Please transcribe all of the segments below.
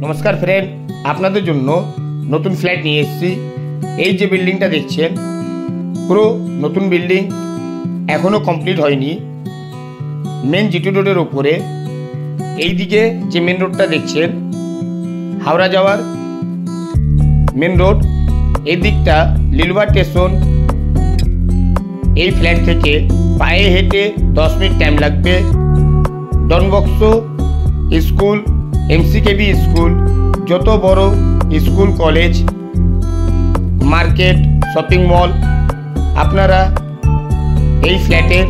नमस्कार फ्रेंड, আপনাদের জন্য নতুন ফ্ল্যাট নিয়ে এসেছি। এই যে বিল্ডিংটা দেখছেন পুরো নতুন বিল্ডিং, এখনো কমপ্লিট হয়নি। মেন জিটি রোডের উপরে এই দিকে যে মেন রোডটা দেখছেন হাওড়া যাওয়ার মেন রোড, এই দিকটা লিলুয়া স্টেশন। এই ফ্ল্যাট থেকে পায়ে হেঁটে 10 মিনিট টাইম লাগবে। ডনবক্সো স্কুল, এমসিকেবি স্কুল, যত বড় school, college, market, shopping mall আপনারা এই ফ্ল্যাটের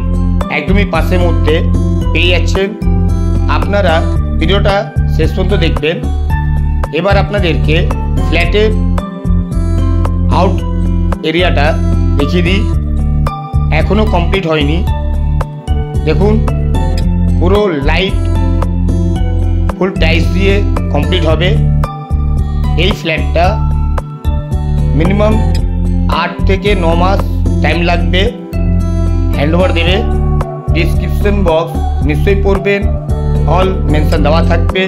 একদমই পাশের মধ্যে পেয়ে যাচ্ছেন। আপনারা ভিডিওটা শেষ পর্যন্ত দেখবেন। এবার আপনাদেরকে ফ্ল্যাটের আউট এরিয়াটা দেখিয়ে দিই, এখনো কমপ্লিট হয়নি। দেখুন পুরো লাইট ফুল টাইলস দিয়ে কমপ্লিট হবে। এই ফ্ল্যাটটা মিনিমাম 8 থেকে 9 মাস টাইম লাগবে। হ্যান্ডওভার দেবে। ডিসক্রিপশন বক্স নিশ্চয়ই পড়বেন, অল মেনশন দেওয়া থাকবে।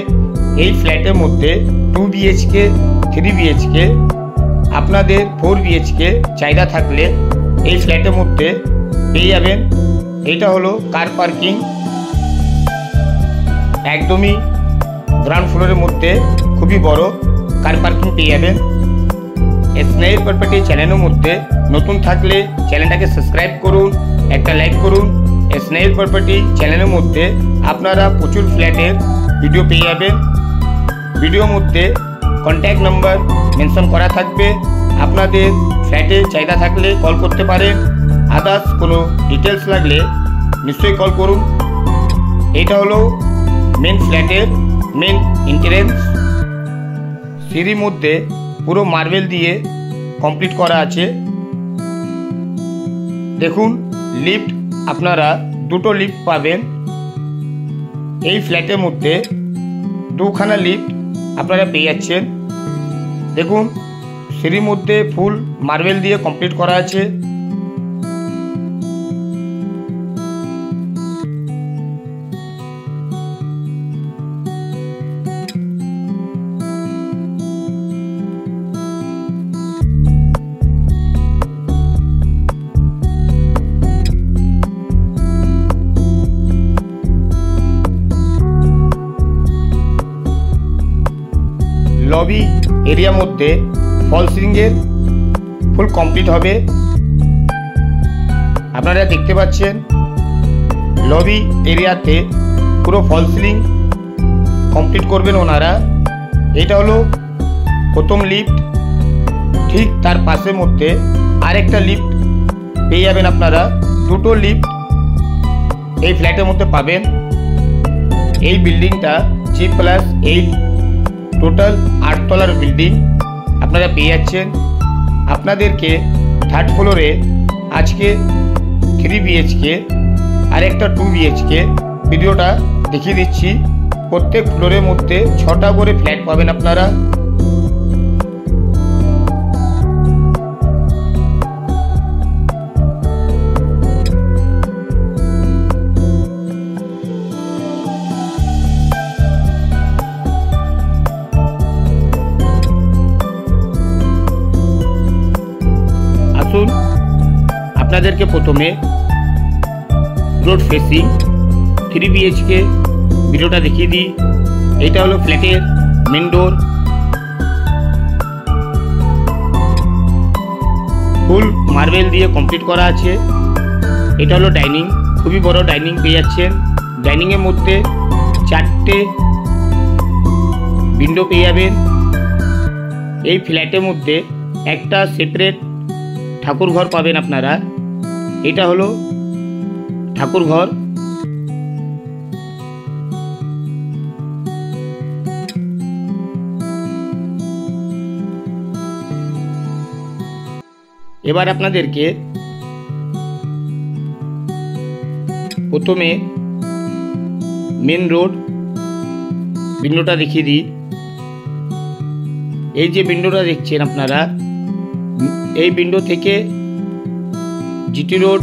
এই ফ্ল্যাটের মধ্যে 2 বিএইচকে, 3 বিএইচকে, আপনাদের 4 বিএইচকে চাহিদা থাকলে এই ফ্ল্যাটের মধ্যে পেয়ে যাবেন। এটা হলো কার পার্কিং, একদমই গ্রাউন্ড ফ্লোরের মধ্যে খুবই বড় কার পার্কিং পেয়ে যাবেন। স্নেহের প্রপার্টি চ্যানেলের মধ্যে নতুন থাকলে চ্যানেলটাকে সাবস্ক্রাইব করুন, একটা লাইক করুন। স্নেহের প্রপার্টি চ্যানেলের মধ্যে আপনারা প্রচুর ফ্ল্যাটের ভিডিও পেয়ে যাবেন। ভিডিওর মধ্যে কন্ট্যাক্ট নাম্বার মেনশন করা থাকবে। আপনাদের ফ্ল্যাটে চাহিদা থাকলে কল করতে পারেন। আদার্স কোনো ডিটেলস লাগলে নিশ্চয়ই কল করুন। এটা হলো মেন ফ্ল্যাটের মেন এন্ট্রেন্স। সিঁড়ির মধ্যে পুরো মার্বেল দিয়ে কমপ্লিট করা আছে। দেখুন লিফট, আপনারা 2টো লিফট পাবেন। এই ফ্ল্যাটের মধ্যে 2খানা লিফট আপনারা পেয়ে যাচ্ছেন। দেখুন সিঁড়ির মধ্যে ফুল মার্বেল দিয়ে কমপ্লিট করা আছে। লবি এরিয়ার মধ্যে ফল সিলিংয়ের ফুল কমপ্লিট হবে। আপনারা দেখতে পাচ্ছেন লবি এরিয়াতে পুরো ফল সিলিং কমপ্লিট করবেন ওনারা। এটা হলো প্রথম লিফট। ঠিক তার পাশের মধ্যে আরেকটা লিফট পেয়ে যাবেন আপনারা। 2টো লিফট এই ফ্ল্যাটের মধ্যে পাবেন। এই বিল্ডিংটা G+8 টোটাল 8 তলার বিল্ডিং আপনারা পেয়ে যাচ্ছেন। আপনাদেরকে 3rd ফ্লোরে আজকে 3 বিএইচকে আর একটা 2 বিএইচকে ভিডিওটা দেখিয়ে দিচ্ছি। প্রত্যেক ফ্লোরের মধ্যে 6টা করে ফ্ল্যাট পাবেন আপনারা। আপনাদেরকে প্রথমে রোড ফেসিং 3 বিএইচকে ভিডিওটা দেখিয়ে দিই। এটা হলো ফ্ল্যাটের মেন ডোর। ফুল মার্বেল দিয়ে কমপ্লিট করা আছে। এটা হলো ডাইনিং, খুবই বড় ডাইনিং পেয়ে যাচ্ছেন। ডাইনিংয়ের মধ্যে 4টে উইন্ডো পেয়ে যাবেন। এই ফ্ল্যাটের মধ্যে একটা সেপারেট ঠাকুর ঘর পাবেন আপনারা। এটা হলো ঠাকুর ঘর। এবার আপনাদেরকে প্রথমে মেন রোড উইন্ডোটা দেখিয়ে দিই। এই যে উইন্ডোটা দেখছেন আপনারা, এই উইন্ডো থেকে জিটি রোড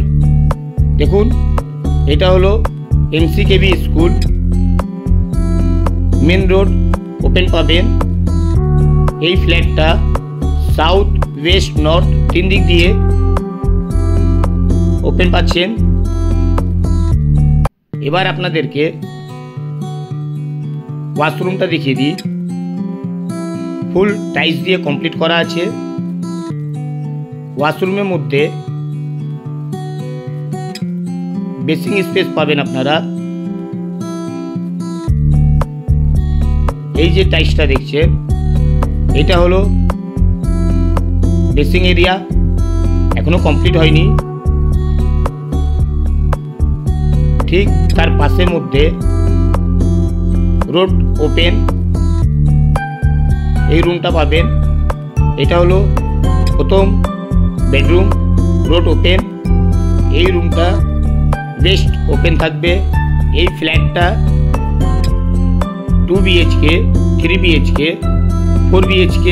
দেখুন। এটা হলো এমসিকেবি স্কুল। মেন রোড ওপেন পাবেন। এই ফ্ল্যাটটা সাউথ ওয়েস্ট নর্থ 3 দিক দিয়ে ওপেন পাচ্ছেন। এবার আপনাদেরকে ওয়াশরুমটা দেখিয়ে দিই। ফুল টাইলস দিয়ে কমপ্লিট করা আছে। ওয়াশরুমের মধ্যে বেসিং স্পেস পাবেন আপনারা। এই যে টাইলসটা দেখছেন, এটা হলো বেসিং এরিয়া, এখনো কমপ্লিট হয়নি। ঠিক তার পাশের মধ্যে রোড ওপেন এই রুমটা পাবেন। এটা হলো প্রথম বেডরুম, রোড ওপেন। এই রুমটা ওয়েস্ট ওপেন থাকবে। এই ফ্ল্যাটটা 2 BHK, 3 BHK, 4 BHK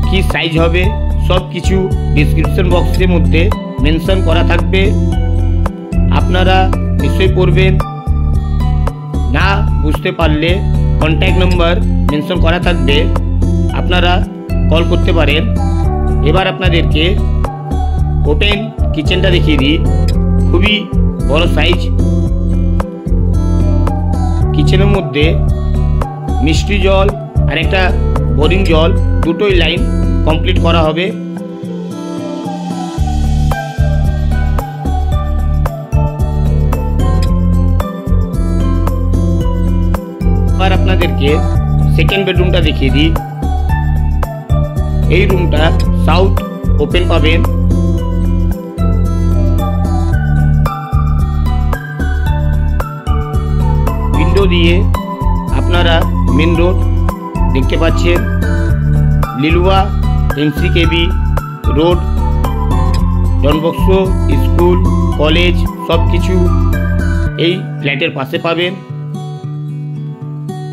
কি সাইজ হবে সব কিছু ডিসক্রিপশন বক্সের মধ্যে মেনশন করা থাকবে। আপনারা নিশ্চয়ই পড়বেন। না বুঝতে পারলে কন্ট্যাক্ট নাম্বার মেনশন করা থাকবে, আপনারা কল করতে পারেন। এবার আপনাদেরকে ওপেন কিচেনটা দেখিয়ে দিই। খুবই বড় সাইজ। কিচেনের মধ্যে মিষ্টি জল আর একটা বোরিং জল দুটোই লাইন কমপ্লিট করা হবে। এবার আপনাদেরকে সেকেন্ড বেডরুমটা দেখিয়ে দিই। এই রুমটা সাউথ ওপেন পাবেন। উইন্ডো দিয়ে আপনারা মেন রোড দেখতে পাচ্ছেন। Liluah MCKB road, Don Bosco school, college সব কিছু এই ফ্ল্যাটের পাশে পাবেন।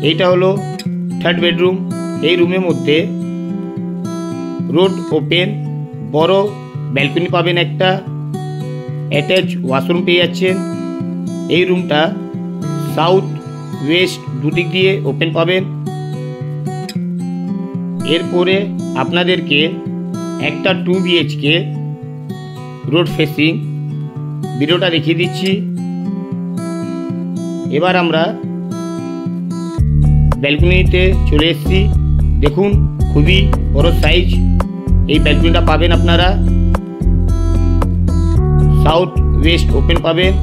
এইটা হলো থার্ড বেডরুম। এই রুমের মধ্যে রোড ওপেন, বড় ব্যালকনি পাবেন, একটা অ্যাটাচ ওয়াশরুম পেয়ে যাচ্ছেন। এই রুমটা সাউথ ওয়েস্ট দুদিক দিয়ে ওপেন পাবেন। এরপরে আপনাদেরকে একটা 2 BHK রোড ফেসিং ভিডিওটা দেখিয়ে দিচ্ছি। এবার আমরা ব্যালকনিতে চলে এসেছি। দেখুন খুবই বড় সাইজ এই ব্যালকনিটা পাবেন আপনারা। সাউথ ওয়েস্ট ওপেন পাবেন।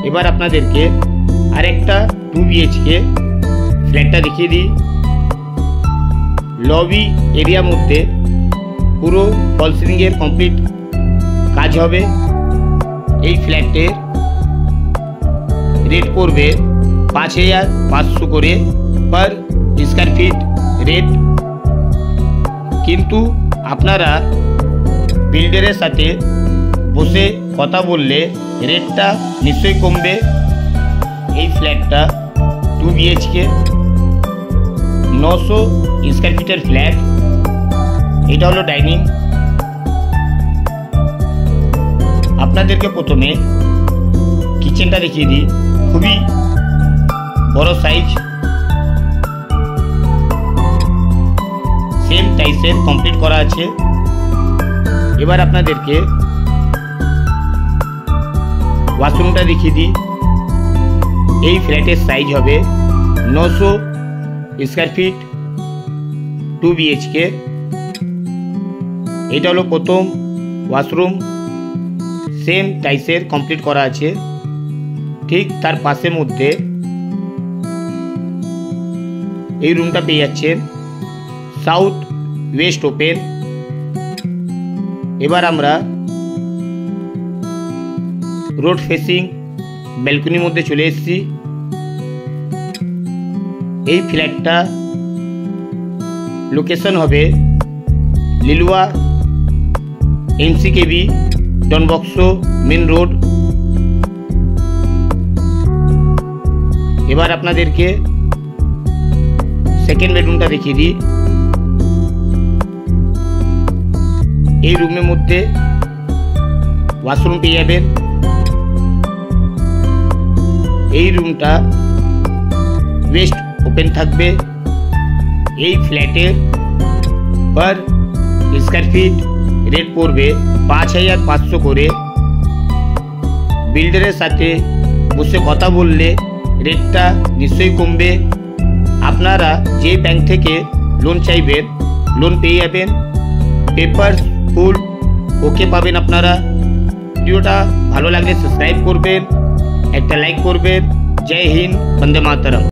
এবার আপনাদেরকে আরেকটা 2 BHK ফ্ল্যাটটা দেখিয়ে দিই। লবি এরিয়ার মধ্যে পুরো ফল সিলিং এর কমপ্লিট কাজ হবে। এই ফ্ল্যাটের রেট পড়বে 5500 করে পার স্কয়ার ফিট রেট। কিন্তু আপনারা বিল্ডারের সাথে বসে কথা বললে রেটটা নিশ্চয়ই কমবে। এই ফ্ল্যাটটা 2 BHK 900 স্কয়ার ফিটের ফ্ল্যাট। এটা হলো ডাইনিং। আপনাদেরকে প্রথমে কিচেনটা দেখিয়ে দিই। খুবই বড় সাইজ, সেম টাইসের কমপ্লিট করা আছে। এবার আপনাদেরকে ওয়াশরুমটা দেখিয়ে দিই। এই ফ্ল্যাটের সাইজ হবে 900 স্কয়ার ফিট 2 BHK। এটা হলো প্রথম ওয়াশরুম, সেম টাইসের কমপ্লিট করা আছে। ঠিক তার পাশের মধ্যে এই রুমটা পেয়ে যাচ্ছেন সাউথ ওয়েস্ট ওপেন। এবার আমরা রোড ফেসিং ব্যালকনির মধ্যে চলে এসেছি। এই ফ্ল্যাটটা লোকেশন হবে লিলুয়া NCKB ডনবক্সো মেন রোড। এবার আপনাদেরকে সেকেন্ড বেডরুমটা দেখিয়ে দিই। এই রুমের মধ্যে ওয়াশরুম পেয়ে যাবেন। এই রুমটা ওয়েস্ট ওপেন থাকবে। এই ফ্ল্যাটের পার স্কয়ার ফিট রেট পড়বে 5500 করে। বিল্ডারের সাথে বসে কথা বললে রেটটা নিশ্চয়ই কমবে। আপনারা যে ব্যাংক থেকে লোন চাইবেন লোন পেয়ে যাবেন। পেপার ফুল ওকে পাবেন আপনারা। ভিডিওটা ভালো লাগলে সাবস্ক্রাইব করবেন, একটা লাইক করবেন। জয় হিন্দ, বন্দে মাতরম।